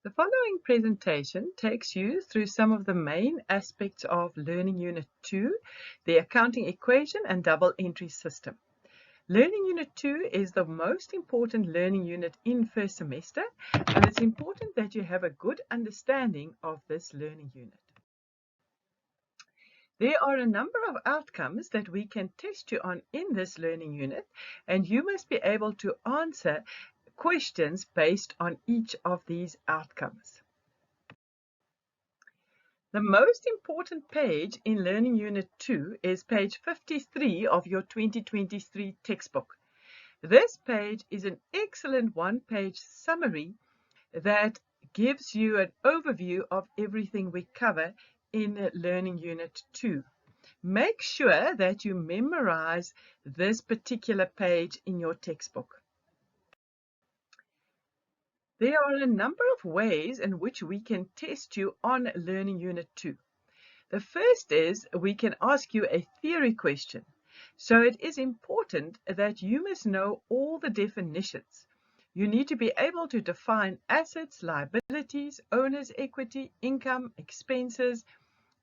The following presentation takes you through some of the main aspects of Learning Unit 2, the accounting equation and double entry system. Learning Unit 2 is the most important learning unit in first semester, and it's important that you have a good understanding of this learning unit. There are a number of outcomes that we can test you on in this learning unit, and you must be able to answer questions based on each of these outcomes. The most important page in Learning Unit 2 is page 53 of your 2023 textbook. This page is an excellent one-page summary that gives you an overview of everything we cover in Learning Unit 2. Make sure that you memorize this particular page in your textbook. There are a number of ways in which we can test you on Learning Unit 2. The first is we can ask you a theory question. So it is important that you must know all the definitions. You need to be able to define assets, liabilities, owner's equity, income, expenses,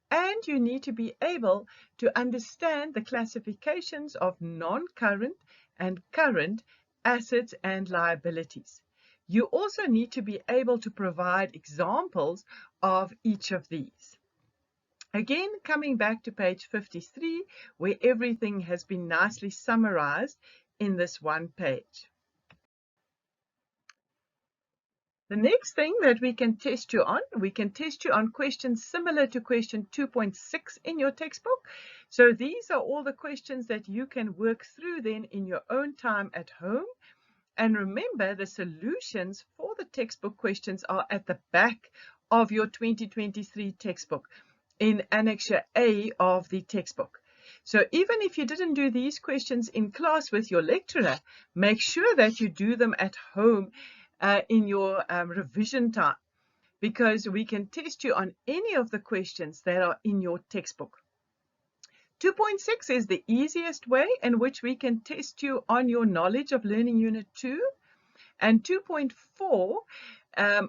and you need to be able to understand the classifications of non-current and current assets and liabilities. You also need to be able to provide examples of each of these. Again, coming back to page 53, where everything has been nicely summarized in this one page. The next thing that we can test you on questions similar to question 2.6 in your textbook. So these are all the questions that you can work through then in your own time at home. And remember, the solutions for the textbook questions are at the back of your 2023 textbook in Annexure A of the textbook. So even if you didn't do these questions in class with your lecturer, make sure that you do them at home in your revision time, because we can test you on any of the questions that are in your textbook. 2.6 is the easiest way in which we can test you on your knowledge of Learning Unit 2. And 2.4,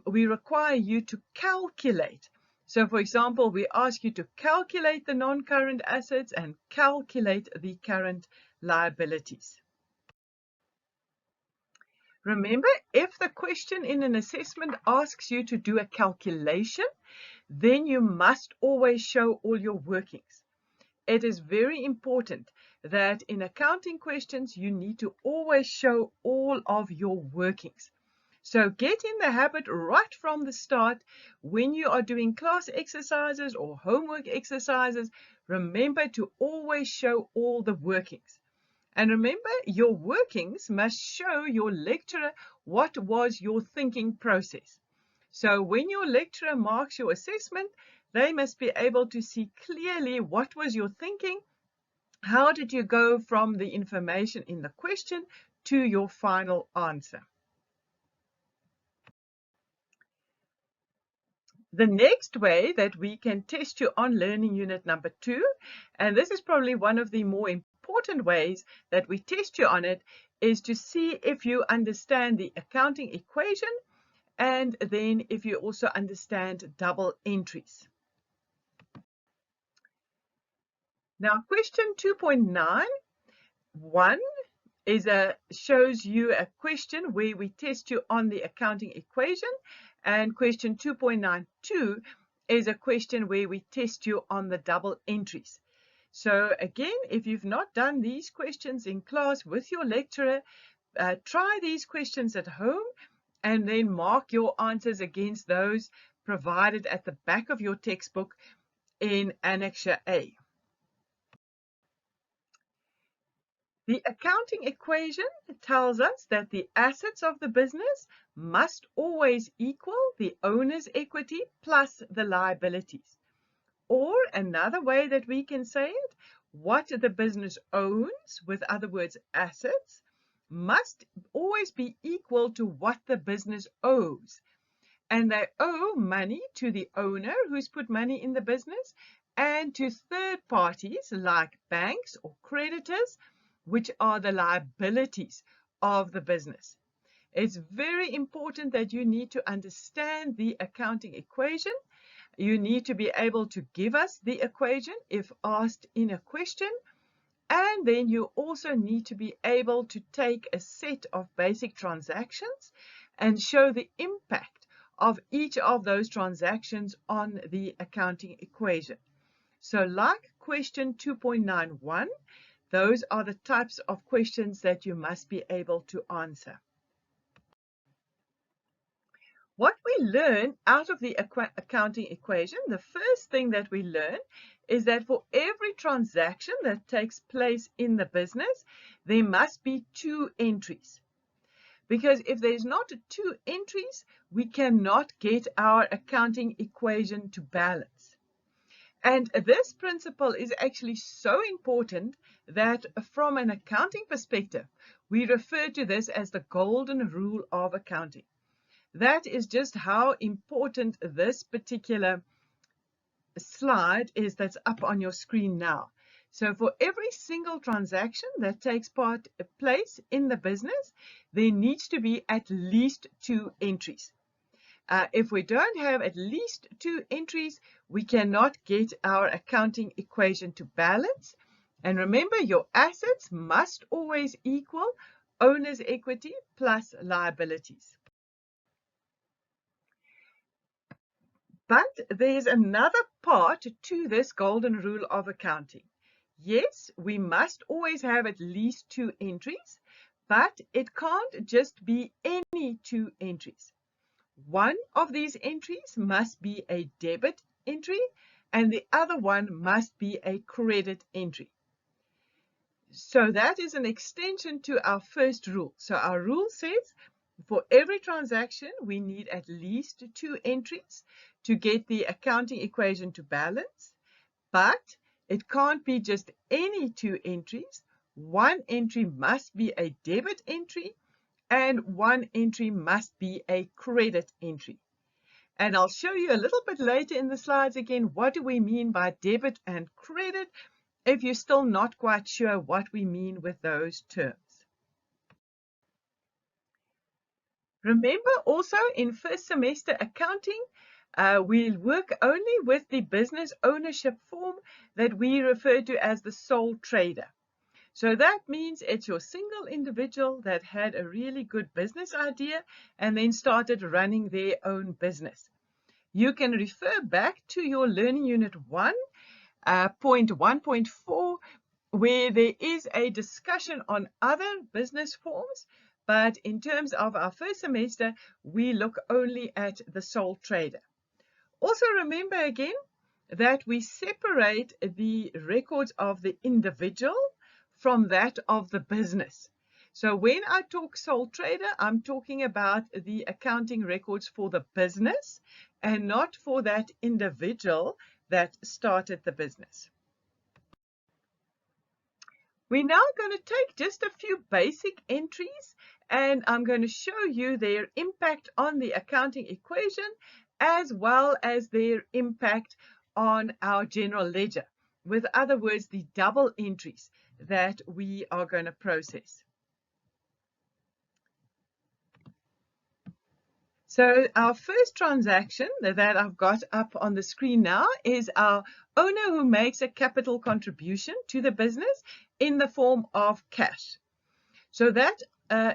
we require you to calculate. So, for example, we ask you to calculate the non-current assets and calculate the current liabilities. Remember, if the question in an assessment asks you to do a calculation, then you must always show all your workings. It is very important that in accounting questions, you need to always show all of your workings. So get in the habit right from the start when you are doing class exercises or homework exercises. Remember to always show all the workings. And remember, your workings must show your lecturer what was your thinking process. So when your lecturer marks your assessment, they must be able to see clearly what was your thinking, how did you go from the information in the question to your final answer. The next way that we can test you on Learning Unit number 2, and this is probably one of the more important ways that we test you on it, is to see if you understand the accounting equation and then if you also understand double entries. Now, question 2.91 shows you a question where we test you on the accounting equation, and question 2.92 is a question where we test you on the double entries. So again, if you've not done these questions in class with your lecturer, try these questions at home and then mark your answers against those provided at the back of your textbook in Annexure A. The accounting equation tells us that the assets of the business must always equal the owner's equity plus the liabilities. Or another way that we can say it, what the business owns, with other words, assets, must always be equal to what the business owes. And they owe money to the owner who's put money in the business and to third parties like banks or creditors, which are the liabilities of the business. It's very important that you need to understand the accounting equation. You need to be able to give us the equation if asked in a question. And then you also need to be able to take a set of basic transactions and show the impact of each of those transactions on the accounting equation. So like question 2.91, those are the types of questions that you must be able to answer. What we learn out of the accounting equation, the first thing that we learn is that for every transaction that takes place in the business, there must be 2 entries. Because if there's not 2 entries, we cannot get our accounting equation to balance. And this principle is actually so important that from an accounting perspective, we refer to this as the golden rule of accounting. That is just how important this particular slide is that's up on your screen now. So for every single transaction that takes place in the business, there needs to be at least 2 entries. If we don't have at least 2 entries, we cannot get our accounting equation to balance. And remember, your assets must always equal owner's equity plus liabilities. But there's another part to this golden rule of accounting. Yes, we must always have at least 2 entries, but it can't just be any 2 entries. One of these entries must be a debit entry, and the other one must be a credit entry. So that is an extension to our first rule. So our rule says for every transaction, we need at least 2 entries to get the accounting equation to balance, but it can't be just any 2 entries. One entry must be a debit entry and one entry must be a credit entry. And I'll show you a little bit later in the slides again, what do we mean by debit and credit if you're still not quite sure what we mean with those terms. Remember also in first semester accounting, we'll work only with the business ownership form that we refer to as the sole trader. So that means it's your single individual that had a really good business idea and then started running their own business. You can refer back to your Learning Unit 1, point 1.4, where there is a discussion on other business forms. But in terms of our first semester, we look only at the sole trader. Also remember again that we separate the records of the individual from that of the business. So when I talk sole trader, I'm talking about the accounting records for the business and not for that individual that started the business. We're now going to take just a few basic entries and I'm going to show you their impact on the accounting equation as well as their impact on our general ledger. With other words, the double entries that we are going to process. So our first transaction that I've got up on the screen now is our owner who makes a capital contribution to the business in the form of cash. So that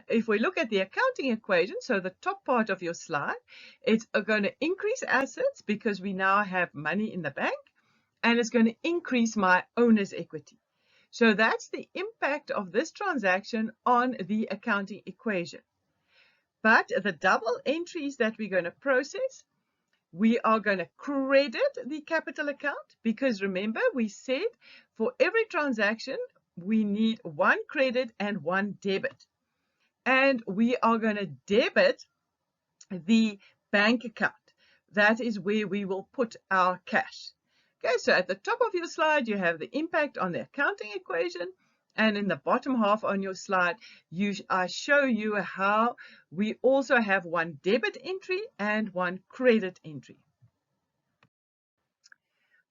if we look at the accounting equation, so the top part of your slide, it's going to increase assets because we now have money in the bank, and it's going to increase my owner's equity. So that's the impact of this transaction on the accounting equation. But the double entries that we're going to process, we are going to credit the capital account because remember we said for every transaction we need 1 credit and 1 debit. And we are going to debit the bank account. That is where we will put our cash. Okay, so at the top of your slide you have the impact on the accounting equation. And in the bottom half on your slide, I show you how we also have 1 debit entry and 1 credit entry.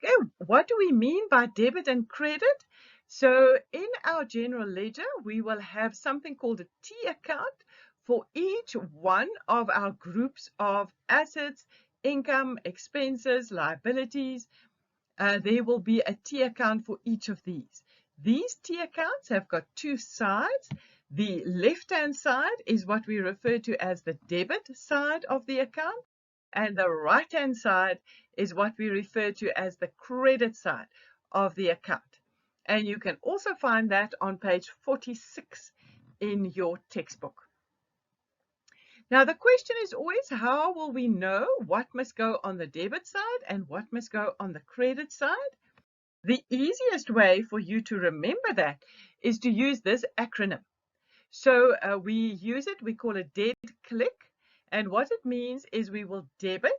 Okay, what do we mean by debit and credit? So in our general ledger, we will have something called a T account for each one of our groups of assets, income, expenses, liabilities, there will be a T account for each of these. These T accounts have got two sides. The left-hand side is what we refer to as the debit side of the account, and the right-hand side is what we refer to as the credit side of the account. And you can also find that on page 46 in your textbook. Now, the question is always, how will we know what must go on the debit side and what must go on the credit side? The easiest way for you to remember that is to use this acronym. So we use it, we call it DEB-CLIC, and what it means is we will debit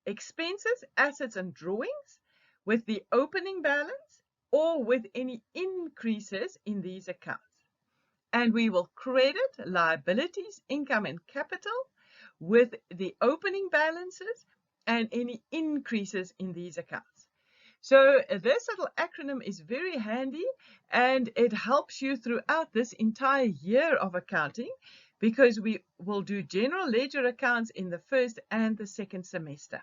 expenses, assets, and drawings with the opening balance or with any increases in these accounts. And we will credit liabilities, income, and capital with the opening balances and any increases in these accounts. So this little acronym is very handy, and it helps you throughout this entire year of accounting, because we will do general ledger accounts in the first and the second semester.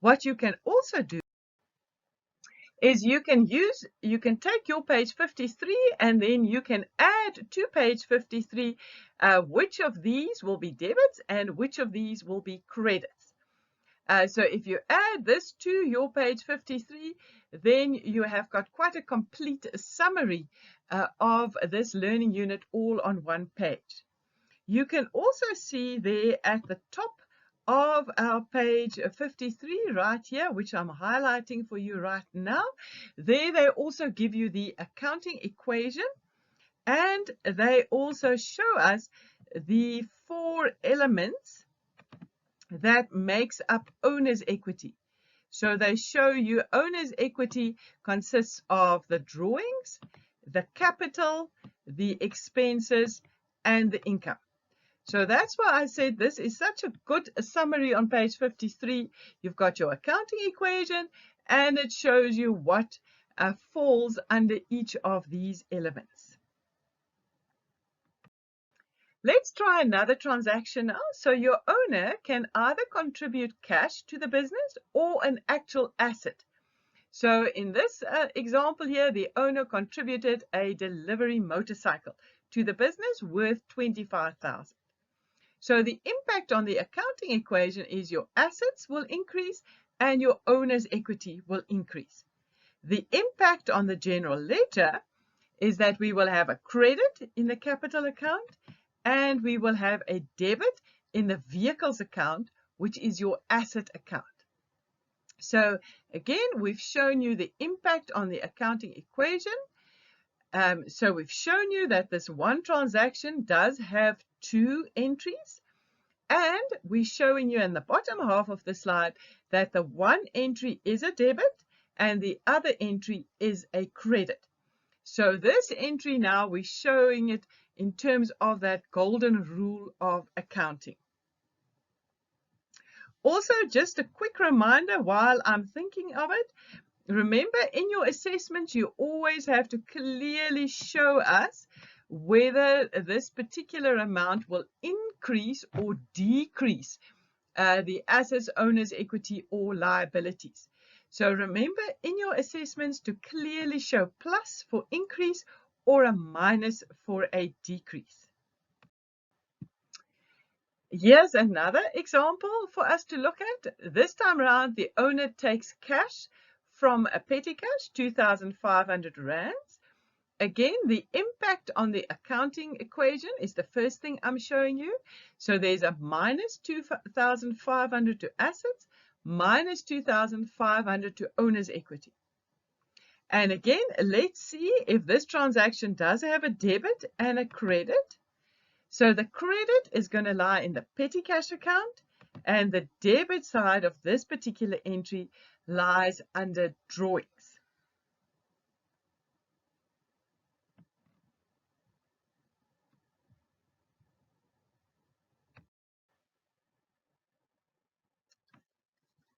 What you can also do is you can take your page 53 and then you can add to page 53 which of these will be debits and which of these will be credits. So if you add this to your page 53, then you have got quite a complete summary of this learning unit all on one page. You can also see there at the top of our page 53 right here, which I'm highlighting for you right now, there they also give you the accounting equation, and they also show us the 4 elements that makes up owner's equity. So they show you owner's equity consists of the drawings, the capital, the expenses, and the income. So that's why I said this is such a good summary on page 53. You've got your accounting equation, and it shows you what falls under each of these elements. Let's try another transaction now. So your owner can either contribute cash to the business or an actual asset. So in this example here, the owner contributed a delivery motorcycle to the business worth $25,000. So the impact on the accounting equation is your assets will increase and your owner's equity will increase. The impact on the general ledger is that we will have a credit in the capital account and we will have a debit in the vehicles account, which is your asset account. So again, we've shown you the impact on the accounting equation. So we've shown you that this one transaction does have 2 entries, and we're showing you in the bottom half of the slide that the one entry is a debit and the other entry is a credit. So this entry now, we're showing it in terms of that golden rule of accounting. Also, just a quick reminder while I'm thinking of it, remember in your assessments you always have to clearly show us whether this particular amount will increase or decrease the assets, owner's equity, or liabilities. So remember in your assessments to clearly show plus for increase or a minus for a decrease. Here's another example for us to look at. This time around, the owner takes cash from a petty cash, 2,500 rands. Again, the impact on the accounting equation is the first thing I'm showing you. So there's a minus 2,500 to assets, minus 2,500 to owner's equity. And again, let's see if this transaction does have a debit and a credit. So the credit is going to lie in the petty cash account, and the debit side of this particular entry lies under drawings.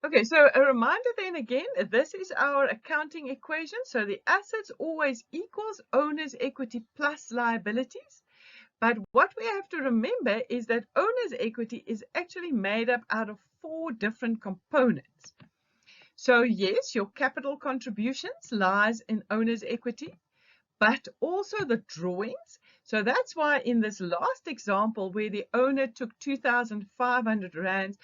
Okay, so a reminder then again, this is our accounting equation. So the assets always equals owner's equity plus liabilities. But what we have to remember is that owner's equity is actually made up out of 4 different components. So yes, your capital contributions lies in owner's equity, but also the drawings. So that's why in this last example where the owner took 2,500 rands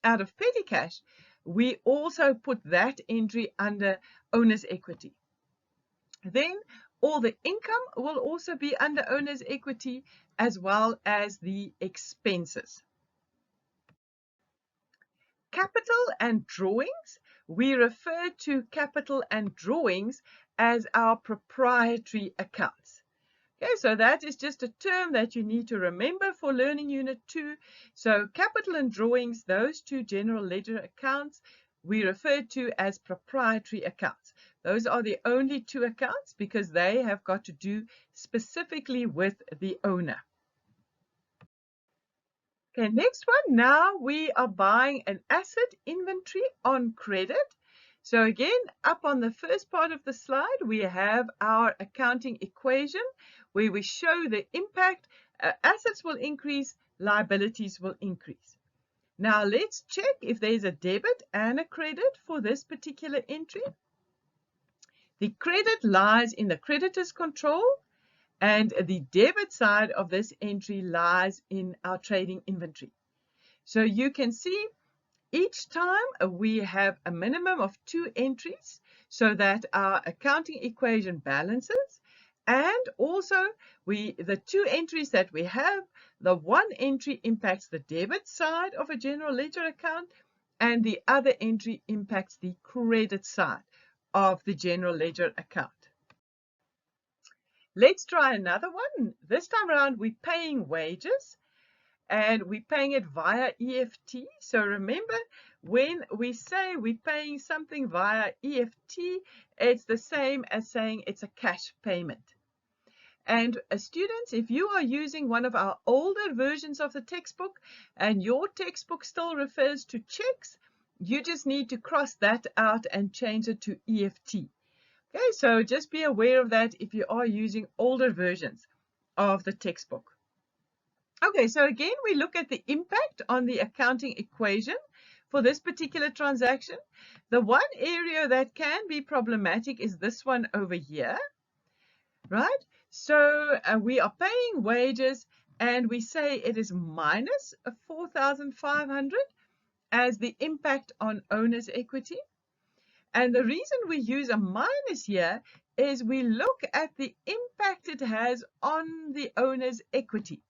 out of petty cash, we also put that entry under owner's equity. Then all the income will also be under owner's equity, as well as the expenses. Capital and drawings. We refer to capital and drawings as our proprietary accounts. Okay, so that is just a term that you need to remember for Learning Unit 2. So capital and drawings, those 2 general ledger accounts, we refer to as proprietary accounts. Those are the only 2 accounts because they have got to do specifically with the owner. Okay, next one. Now we are buying an asset inventory on credit. So again, up on the first part of the slide, we have our accounting equation where we show the impact. Assets will increase, liabilities will increase. Now let's check if there's a debit and a credit for this particular entry. The credit lies in the creditor's control, and the debit side of this entry lies in our trading inventory. So you can see each time we have a minimum of 2 entries so that our accounting equation balances, and also the 2 entries that we have, the one entry impacts the debit side of a general ledger account and the other entry impacts the credit side of the general ledger account. Let's try another one. This time around we're paying wages and we're paying it via EFT. So remember, when we say we're paying something via EFT, it's the same as saying it's a cash payment. And students, if you are using one of our older versions of the textbook and your textbook still refers to checks, you just need to cross that out and change it to EFT. Okay, so just be aware of that if you are using older versions of the textbook. Okay, so again, we look at the impact on the accounting equation for this particular transaction. The one area that can be problematic is this one over here, right? So we are paying wages and we say it is minus 4,500 as the impact on owner's equity. And the reason we use a minus here is we look at the impact it has on the owner's equity.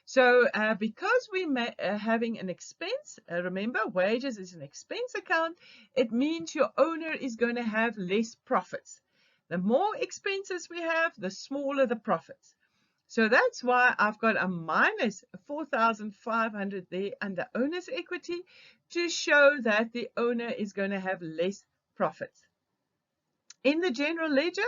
So because we're having an expense, remember wages is an expense account, it means your owner is going to have less profits. The more expenses we have, the smaller the profits. So that's why I've got a minus 4,500 there under owner's equity to show that the owner is going to have less profits. In the general ledger,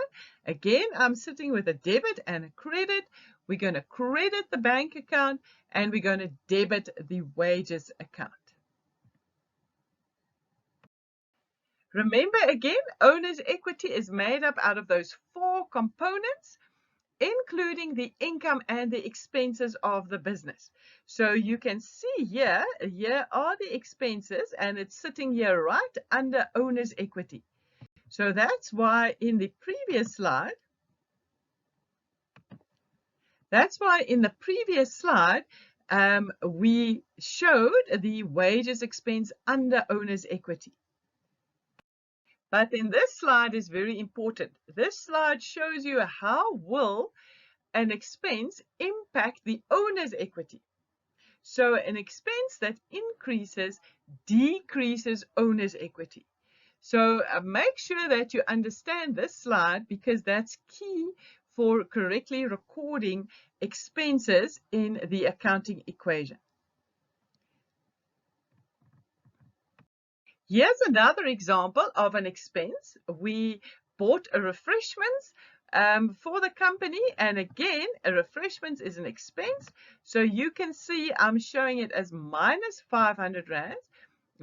again, I'm sitting with a debit and a credit. We're going to credit the bank account and we're going to debit the wages account. Remember again, owner's equity is made up out of those 4 components, including the income and the expenses of the business. So you can see here are the expenses and it's sitting here right under owner's equity. So that's why in the previous slide, we showed the wages expense under owner's equity. But in this slide is very important. This slide shows you how will an expense impact the owner's equity. So an expense that increases decreases owner's equity. So make sure that you understand this slide because that's key for correctly recording expenses in the accounting equation. Here's another example of an expense. We bought a refreshments for the company, and again, a refreshments is an expense. So you can see I'm showing it as minus 500 rands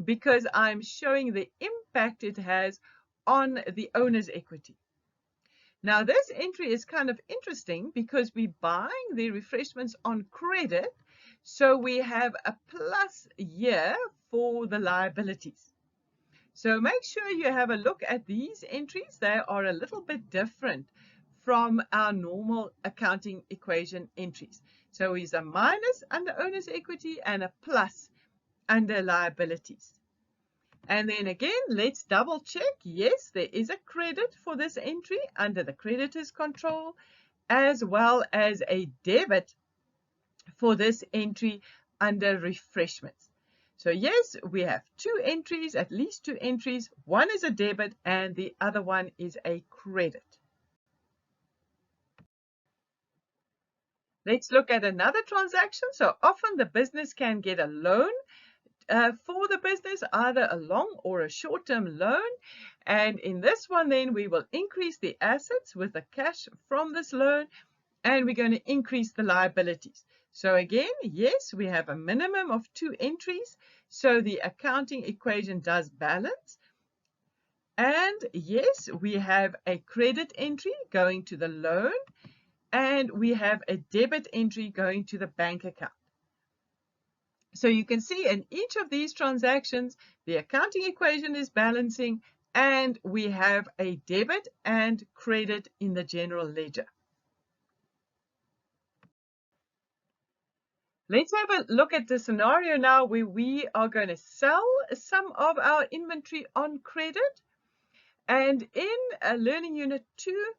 because I'm showing the impact it has on the owner's equity. Now this entry is kind of interesting because we're buying the refreshments on credit, so we have a plus here for the liabilities. So make sure you have a look at these entries. They are a little bit different from our normal accounting equation entries. So it's a minus under owner's equity and a plus under liabilities. And then again, let's double check. Yes, there is a credit for this entry under the creditor's control, as well as a debit for this entry under refreshments. So yes, we have two entries, at least two entries. One is a debit and the other one is a credit. Let's look at another transaction. So often the business can get a loan for the business, either a long or a short-term loan. And in this one, then we will increase the assets with the cash from this loan, and we're going to increase the liabilities. So again, yes, we have a minimum of two entries, so the accounting equation does balance. And yes, we have a credit entry going to the loan, and we have a debit entry going to the bank account. So you can see in each of these transactions, the accounting equation is balancing, and we have a debit and credit in the general ledger. Let's have a look at the scenario now where we are going to sell some of our inventory on credit. And in Learning Unit 2,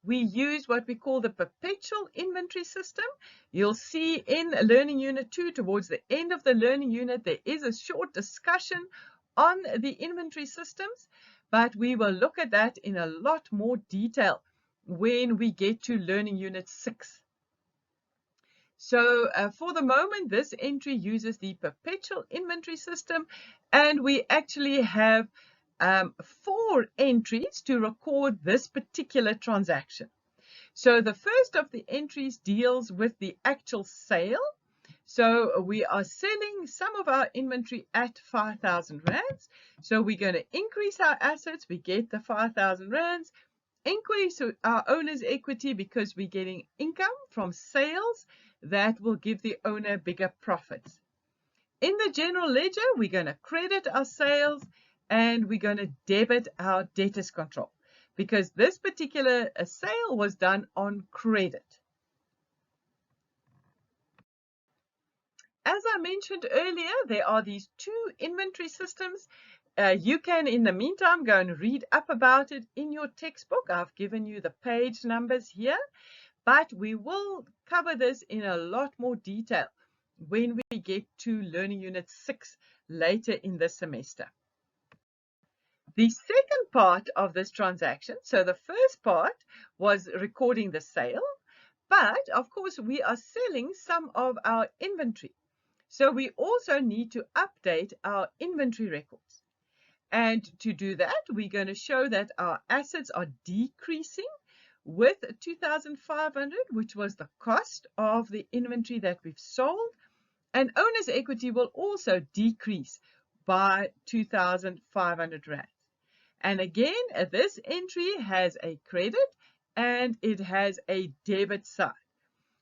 we use what we call the perpetual inventory system. You'll see in Learning Unit 2, towards the end of the learning unit, there is a short discussion on the inventory systems, but we will look at that in a lot more detail when we get to Learning Unit 6. So for the moment, this entry uses the perpetual inventory system, and we actually have 4 entries to record this particular transaction. So the first of the entries deals with the actual sale. So we are selling some of our inventory at 5,000 rands. So we're going to increase our assets. We get the 5,000 rands. Increase our owner's equity because we're getting income from sales that will give the owner bigger profits. In the general ledger, we're going to credit our sales and we're going to debit our debtors control because this particular sale was done on credit. As I mentioned earlier, there are these 2 inventory systems. You can, in the meantime, go and read up about it in your textbook. I've given you the page numbers here, but we will cover this in a lot more detail when we get to Learning Unit 6 later in the semester. The second part of this transaction, so the first part was recording the sale, but of course we are selling some of our inventory. So we also need to update our inventory records. And to do that, we're going to show that our assets are decreasing with 2,500, which was the cost of the inventory that we've sold. And owner's equity will also decrease by 2,500 rand. And again, this entry has a credit and it has a debit side.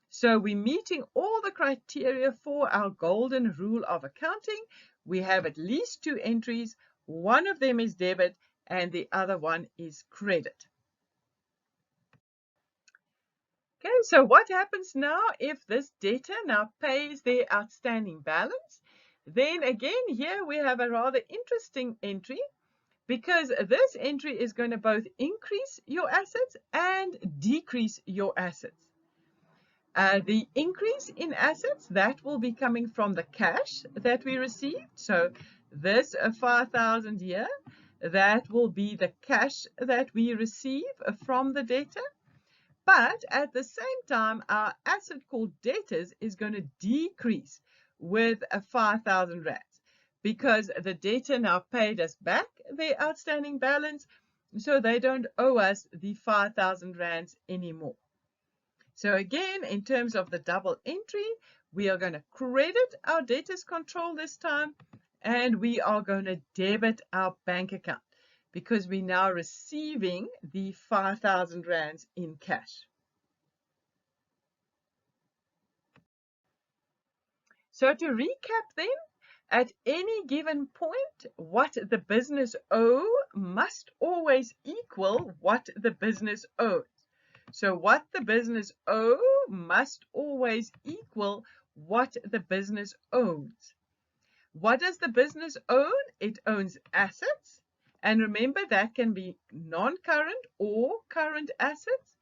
So we're meeting all the criteria for our golden rule of accounting. We have at least 2 entries. One of them is debit and the other one is credit. Okay, so what happens now if this debtor now pays their outstanding balance? Then again, here we have a rather interesting entry, because this entry is going to both increase your assets and decrease your assets. The increase in assets, that will be coming from the cash that we received. So this 5,000 here, that will be the cash that we receive from the debtor. But at the same time, our asset called debtors is going to decrease with 5,000 rands. Because the debtor now paid us back their outstanding balance, so they don't owe us the 5,000 rands anymore. So again, in terms of the double entry, we are going to credit our debtors control this time, and we are going to debit our bank account, because we're now receiving the 5,000 rands in cash. So to recap then, at any given point, what the business owe must always equal what the business owes. So what the business owe must always equal what the business owns. What does the business own? It owns assets. And remember, that can be non-current or current assets.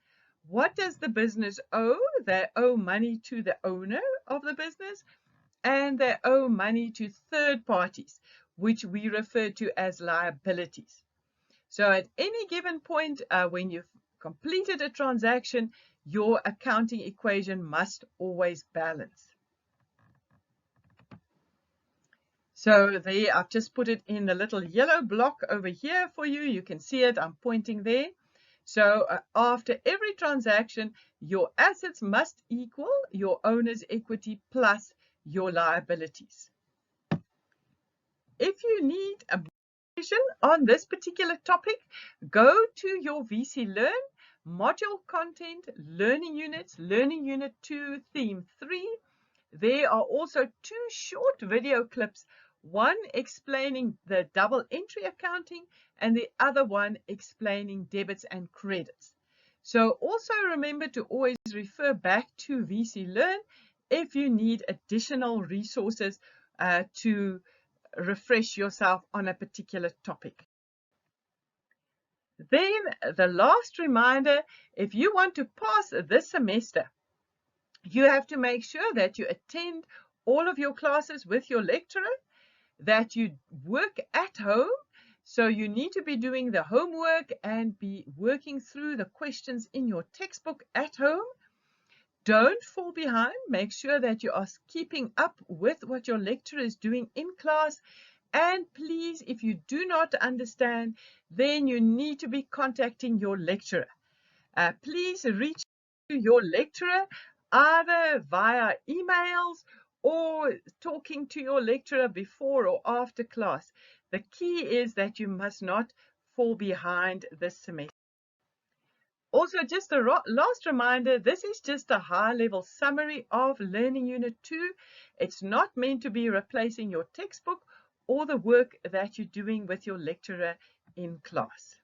What does the business owe? They owe money to the owner of the business, and they owe money to third parties, which we refer to as liabilities. So at any given point, when you've completed a transaction, your accounting equation must always balance. So there, I've just put it in the little yellow block over here for you. You can see it, I'm pointing there. So after every transaction, your assets must equal your owner's equity plus your liabilities. If you need a presentation on this particular topic, go to your VC Learn module content, learning units, learning unit 2, theme 3. There are also 2 short video clips, one explaining the double entry accounting and the other one explaining debits and credits. So also remember to always refer back to VC Learn if you need additional resources to refresh yourself on a particular topic. Then the last reminder, if you want to pass this semester, you have to make sure that you attend all of your classes with your lecturer, that you work at home. So you need to be doing the homework and be working through the questions in your textbook at home. Don't fall behind. Make sure that you are keeping up with what your lecturer is doing in class. And please, if you do not understand, then you need to be contacting your lecturer. Please reach to your lecturer either via emails or talking to your lecturer before or after class. The key is that you must not fall behind this semester. Also, just a last reminder, this is just a high-level summary of Learning Unit 2. It's not meant to be replacing your textbook or the work that you're doing with your lecturer in class.